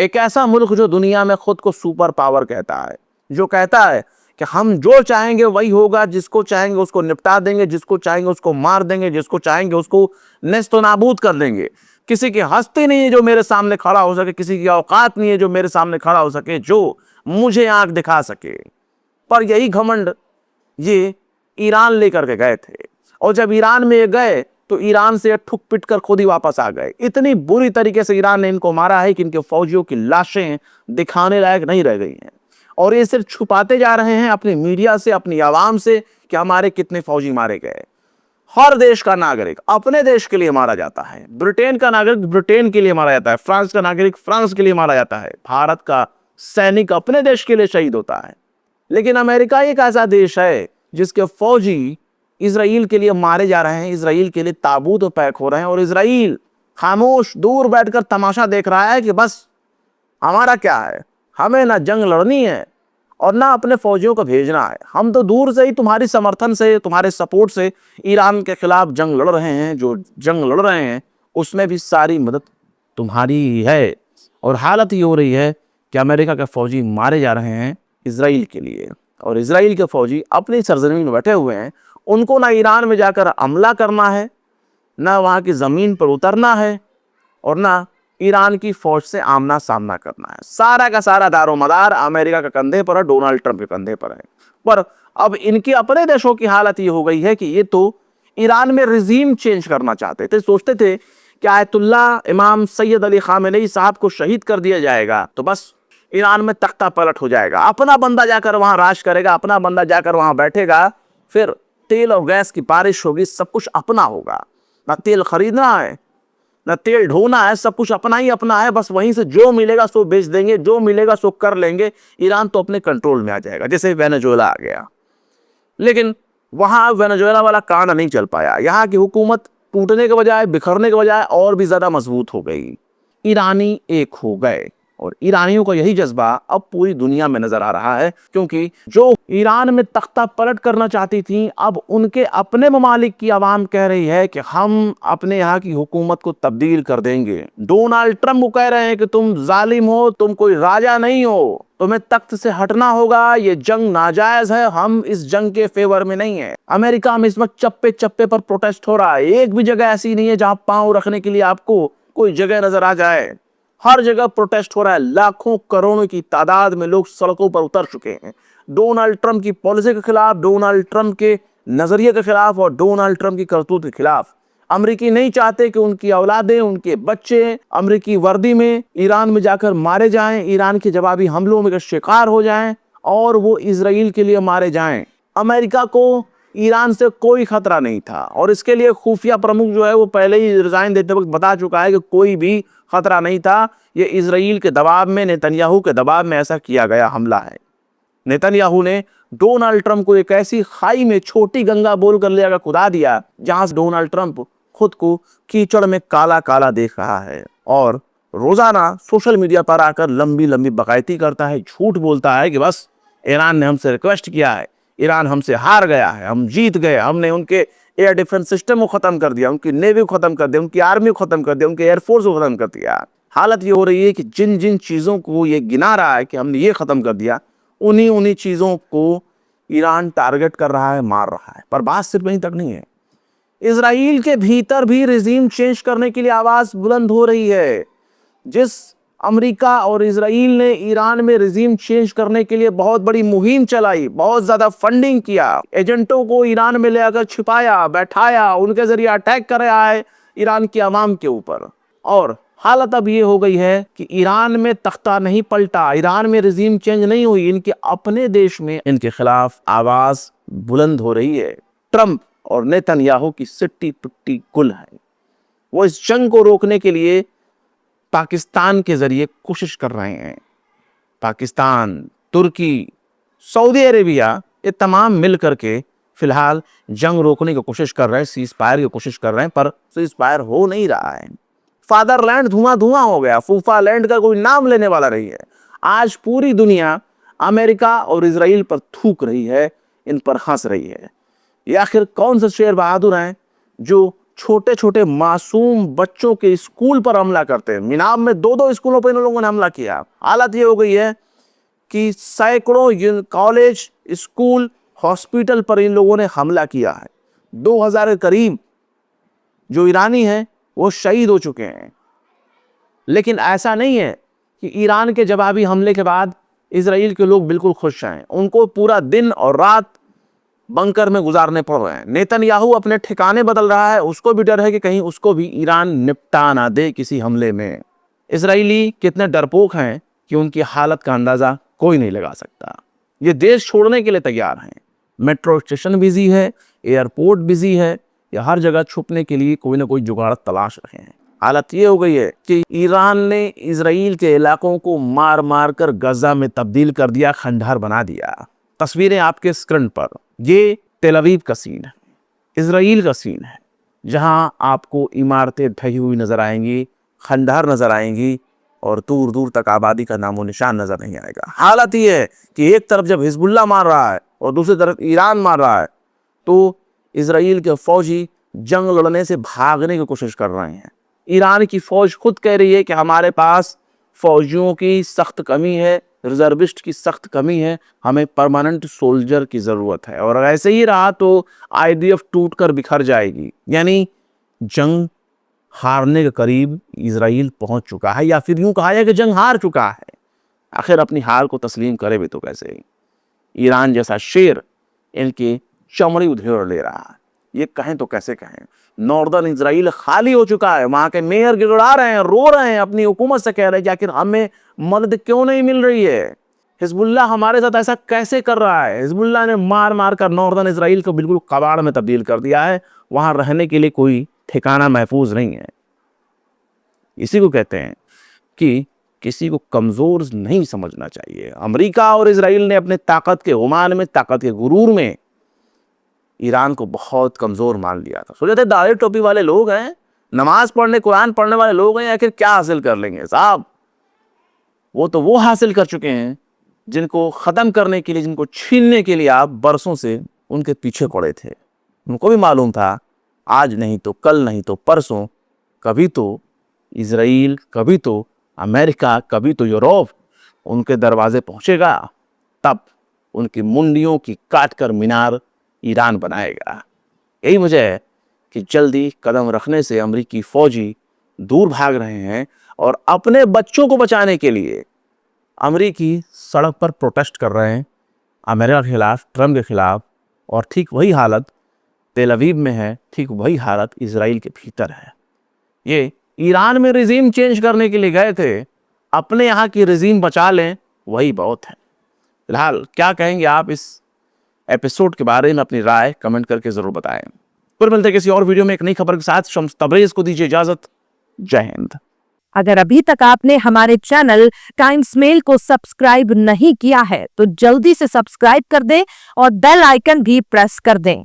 एक ऐसा मुल्क जो दुनिया में खुद को सुपर पावर कहता है, जो कहता है कि हम जो चाहेंगे वही होगा, जिसको चाहेंगे उसको निपटा देंगे, जिसको चाहेंगे उसको मार देंगे, जिसको चाहेंगे उसको नेस्तो नाबूद कर देंगे। किसी की हस्ती नहीं है जो मेरे सामने खड़ा हो सके, किसी की औकात नहीं है जो मेरे सामने खड़ा हो सके, जो मुझे आंख दिखा सके। पर यही घमंड ये ईरान लेकर के गए थे, और जब ईरान में ये गए तो ईरान से ठुक पिट कर खुद ही वापस आ गए। इतनी बुरी तरीके से ईरान ने इनको मारा है कि इनके फौजियों की लाशें दिखाने लायक नहीं रह गई हैं, और ये सिर्फ छुपाते जा रहे हैं अपनी मीडिया से, अपनी आवाम से कि हमारे कितने फौजी मारे गए। हर देश का नागरिक अपने देश के लिए मारा जाता है, ब्रिटेन का नागरिक ब्रिटेन के लिए मारा जाता है, फ्रांस का नागरिक फ्रांस के लिए मारा जाता है, भारत का सैनिक अपने देश के लिए शहीद होता है। लेकिन अमेरिका एक ऐसा देश है जिसके फौजी इजराइल के लिए मारे जा रहे हैं, इजराइल के लिए ताबूत पैक हो रहे हैं, और इजराइल खामोश दूर बैठकर तमाशा देख रहा है कि बस हमारा क्या है, हमें ना जंग लड़नी है और ना अपने फौजियों को भेजना है, हम तो दूर से ही तुम्हारी समर्थन से, तुम्हारे सपोर्ट से ईरान के खिलाफ जंग लड़ रहे हैं। जो जंग लड़ रहे हैं उसमें भी सारी मदद तुम्हारी ही है। और हालत ये हो रही है कि अमेरिका के फौजी मारे जा रहे हैं इजराइल के लिए, और इजराइल के फौजी अपनी सरजमीन में बैठे हुए हैं। उनको ना ईरान में जाकर हमला करना है, ना वहाँ की ज़मीन पर उतरना है, और ना ईरान की फौज से आमना सामना करना है। सारा का सारा दारोमदार अमेरिका के कंधे पर है, डोनाल्ड ट्रंप के कंधे पर है। पर अब इनके अपने देशों की हालत ये हो गई है कि ये तो ईरान में रिजीम चेंज करना चाहते थे, सोचते थे कि आयतुल्ला इमाम सैयद अली खामेनेई साहब को शहीद कर दिया जाएगा तो बस ईरान में तख्ता पलट हो जाएगा, अपना बंदा जाकर वहां राज करेगा, अपना बंदा जाकर वहां बैठेगा, फिर तेल और गैस की बारिश होगी, सब कुछ अपना होगा, ना तेल खरीदना है ना तेल ढोना है, सब कुछ अपना ही अपना है, बस वहीं से जो मिलेगा सो बेच देंगे, जो मिलेगा सो कर लेंगे, ईरान तो अपने कंट्रोल में आ जाएगा, जैसे वेनेजुएला आ गया। लेकिन वहां वेनेजुएला वाला कांड नहीं चल पाया, यहाँ की हुकूमत टूटने के बजाय, बिखरने के बजाय और भी ज्यादा मजबूत हो गई। ईरानी एक हो गए, और ईरानियों का यही जज्बा अब पूरी दुनिया में नजर आ रहा है, क्योंकि जो ईरान में तख्ता पलट करना चाहती थी, अब उनके अपने ममालिक की आवाम कह रही है कि हम अपने यहाँ की हुकूमत को तब्दील कर देंगे। डोनाल्ड ट्रंप को कह रहे हैं कि तुम जालिम हो, तुम कोई राजा नहीं हो, तुम्हें तख्त से हटना होगा, ये जंग नाजायज है, हम इस जंग के फेवर में नहीं है। अमेरिका में इस वक्त चप्पे चप्पे पर प्रोटेस्ट हो रहा है, एक भी जगह ऐसी नहीं है जहां पांव रखने के लिए आपको कोई जगह नजर आ जाए, हर जगह प्रोटेस्ट हो रहा है। लाखों करोड़ों की तादाद में लोग सड़कों पर उतर चुके हैं, डोनाल्ड ट्रंप की पॉलिसी के खिलाफ, डोनाल्ड ट्रंप के नजरिए के खिलाफ और डोनाल्ड ट्रंप की करतूत के खिलाफ। अमेरिकी नहीं चाहते कि उनकी औलादें, उनके बच्चे अमेरिकी वर्दी में ईरान में जाकर मारे जाएं, ईरान के जवाबी हमलों में शिकार हो जाएं और वो इजराइल के लिए मारे जाएं। अमेरिका को ईरान से कोई खतरा नहीं था, और इसके लिए खुफिया प्रमुख जो है वो पहले ही रिजाइन देते वक्त बता चुका है कि कोई भी खतरा नहीं था। ये इजराइल के दबाव में, नेतन्याहू के दबाव में ऐसा किया गया हमला है। नेतन्याहू ने डोनाल्ड ट्रंप को एक ऐसी खाई में छोटी गंगा बोलकर ले जाकर कुदा दिया जहां से डोनाल्ड ट्रंप खुद को कीचड़ में काला काला देख रहा है, और रोजाना सोशल मीडिया पर आकर लंबी लंबी बकायती करता है, झूठ बोलता है कि बस ईरान ने हमसे रिक्वेस्ट किया है, ईरान हमसे हार गया है, हम जीत गए, हमने उनके एयर डिफेंस सिस्टम को खत्म कर दिया, उनकी नेवी को खत्म कर दिया, उनकी आर्मी को खत्म कर दिया, उनके एयरफोर्स को खत्म कर दिया। हालत ये हो रही है कि जिन जिन चीजों को ये गिना रहा है कि हमने ये खत्म कर दिया, उन्हीं उन्हीं चीजों को ईरान टारगेट कर रहा है, मार रहा है। पर बात सिर्फ वहीं तक नहीं है, इजराइल के भीतर भी रिजीम चेंज करने के लिए आवाज बुलंद हो रही है। जिस अमेरिका और इजराइल ने ईरान में रिजीम चेंज करने के लिए बहुत बड़ी मुहिम चलाई, बहुत ज्यादा फंडिंग किया, एजेंटों को ईरान में ले आकर छिपाया, बैठाया, उनके जरिए अटैक कर रहा है ईरान की आवाम के ऊपर। और हालत अब ये हो गई है कि ईरान में तख्ता नहीं पलटा, ईरान में रिजीम चेंज नहीं हुई, इनके अपने देश में इनके खिलाफ आवाज बुलंद हो रही है। ट्रंप और नेतन्याहू की सिट्टी पिट्टी कुल है। वो इस जंग को रोकने के लिए पाकिस्तान के जरिए कोशिश कर रहे हैं। पाकिस्तान, तुर्की, सऊदी अरेबिया, ये तमाम मिल करके फिलहाल जंग रोकने की कोशिश कर रहे हैं, सीज फायर की कोशिश कर रहे हैं, पर सीज फायर हो नहीं रहा है। फादरलैंड धुआं धुआं हो गया, फूफा लैंड का कोई नाम लेने वाला नहीं है। आज पूरी दुनिया अमेरिका और इजराइल पर थूक रही है, इन पर हंस रही है। ये आखिर कौन से शेर बहादुर हैं जो छोटे छोटे मासूम बच्चों के स्कूल पर हमला करते हैं। मिनाब में 2-2 स्कूलों पर इन लोगों ने हमला किया। हालत ये हो गई है कि सैकड़ों कॉलेज, स्कूल, हॉस्पिटल पर इन लोगों ने हमला किया है। 2000 के करीब जो ईरानी हैं वो शहीद हो चुके हैं। लेकिन ऐसा नहीं है कि ईरान के जवाबी हमले के बाद इजराइल के लोग बिल्कुल खुश हैं। उनको पूरा दिन और रात बंकर में गुजारने पड़ रहे हैं। नेतन्याहू अपने ठिकाने बदल रहा है, उसको भी डर है कि कहीं उसको भी ईरान निपटा ना दे किसी हमले में। इजरायली कितने डरपोक हैं कि उनकी हालत का अंदाजा कोई नहीं लगा सकता। ये देश छोड़ने के लिए तैयार हैं। मेट्रो स्टेशन बिजी है, एयरपोर्ट बिजी है, या हर जगह छुपने के लिए कोई ना कोई जुगाड़ तलाश रहे हैं। हालत ये हो गई है कि ईरान ने इजराइल के इलाकों को मार मार कर गजा में तब्दील कर दिया, खंडहर बना दिया। तस्वीरें आपके स्क्रीन पर, ये तेल अवीव का सीन है, इजराइल का सीन है, जहां आपको इमारतें ढही हुई नजर आएंगी, खंडहर नजर आएंगी और दूर दूर तक आबादी का नामो निशान नजर नहीं आएगा। हालत ये है कि एक तरफ जब हिजबुल्लाह मार रहा है और दूसरी तरफ ईरान मार रहा है, तो इजराइल के फौजी जंग लड़ने से भागने की कोशिश कर रहे हैं। ईरान की फौज खुद कह रही है कि हमारे पास फौजियों की सख्त कमी है, रिजर्विस्ट की सख्त कमी है, हमें परमानेंट सोल्जर की जरूरत है। और ऐसे ही रहा तो आईडीएफ टूटकर बिखर जाएगी। यानी जंग हारने के करीब इजराइल पहुंच चुका है, या फिर यूं कहा जाए कि जंग हार चुका है। आखिर अपनी हार को तस्लीम करे भी तो कैसे? ईरान जैसा शेर इनकी चमड़ी उधेड़ ले रहा है। ये कहें तो कैसे कहें? नॉर्दर्न इजराइल खाली हो चुका है। वहां के मेयर गिड़गिड़ा रहे हैं, रो रहे हैं, अपनी हुकूमत से कह रहे हैं कि आखिर हमें मदद क्यों नहीं मिल रही है? हिजबुल्लाह हमारे साथ ऐसा कैसे कर रहा है? हिजबुल्लाह ने मार मार कर नॉर्दर्न इजराइल को बिल्कुल कबाड़ में तब्दील कर दिया है। वहां रहने के लिए कोई ठिकाना महफूज नहीं है। इसी को कहते हैं कि किसी को कमजोर नहीं समझना चाहिए। अमेरिका और इजराइल ने अपने ताकत के गुमान में, ताकत के गुरूर में ईरान को बहुत कमजोर मान लिया था। सोचे थे दाढ़ी टोपी वाले लोग हैं, नमाज पढ़ने, कुरान पढ़ने वाले लोग हैं, आखिर क्या हासिल कर लेंगे साहब? वो तो वो हासिल कर चुके हैं जिनको खत्म करने के लिए, जिनको छीनने के लिए आप बरसों से उनके पीछे पड़े थे। उनको भी मालूम था आज नहीं तो कल, नहीं तो परसों, कभी तो इजराइल, कभी तो अमेरिका, कभी तो यूरोप उनके दरवाजे पहुंचेगा। तब उनकी मुंडियों की काट कर मीनार ईरान बनाएगा। यही वजह है कि जल्दी कदम रखने से अमेरिकी फौजी दूर भाग रहे हैं और अपने बच्चों को बचाने के लिए अमेरिकी सड़क पर प्रोटेस्ट कर रहे हैं अमेरिका के खिलाफ, ट्रम्प के खिलाफ। और ठीक वही हालत तेल अवीव में है, ठीक वही हालत इजराइल के भीतर है। ये ईरान में रिजीम चेंज करने के लिए गए थे, अपने यहाँ की रिजीम बचा लें, वही बहुत है। फिलहाल क्या कहेंगे आप इस एपिसोड के बारे में? अपनी राय कमेंट करके जरूर बताएं। फिर मिलते हैं किसी और वीडियो में एक नई खबर के साथ। शम्स तबरेज को दीजिए इजाजत। जय हिंद। अगर अभी तक आपने हमारे चैनल टाइम्स मेल को सब्सक्राइब नहीं किया है तो जल्दी से सब्सक्राइब कर दें और बेल आइकन भी प्रेस कर दें।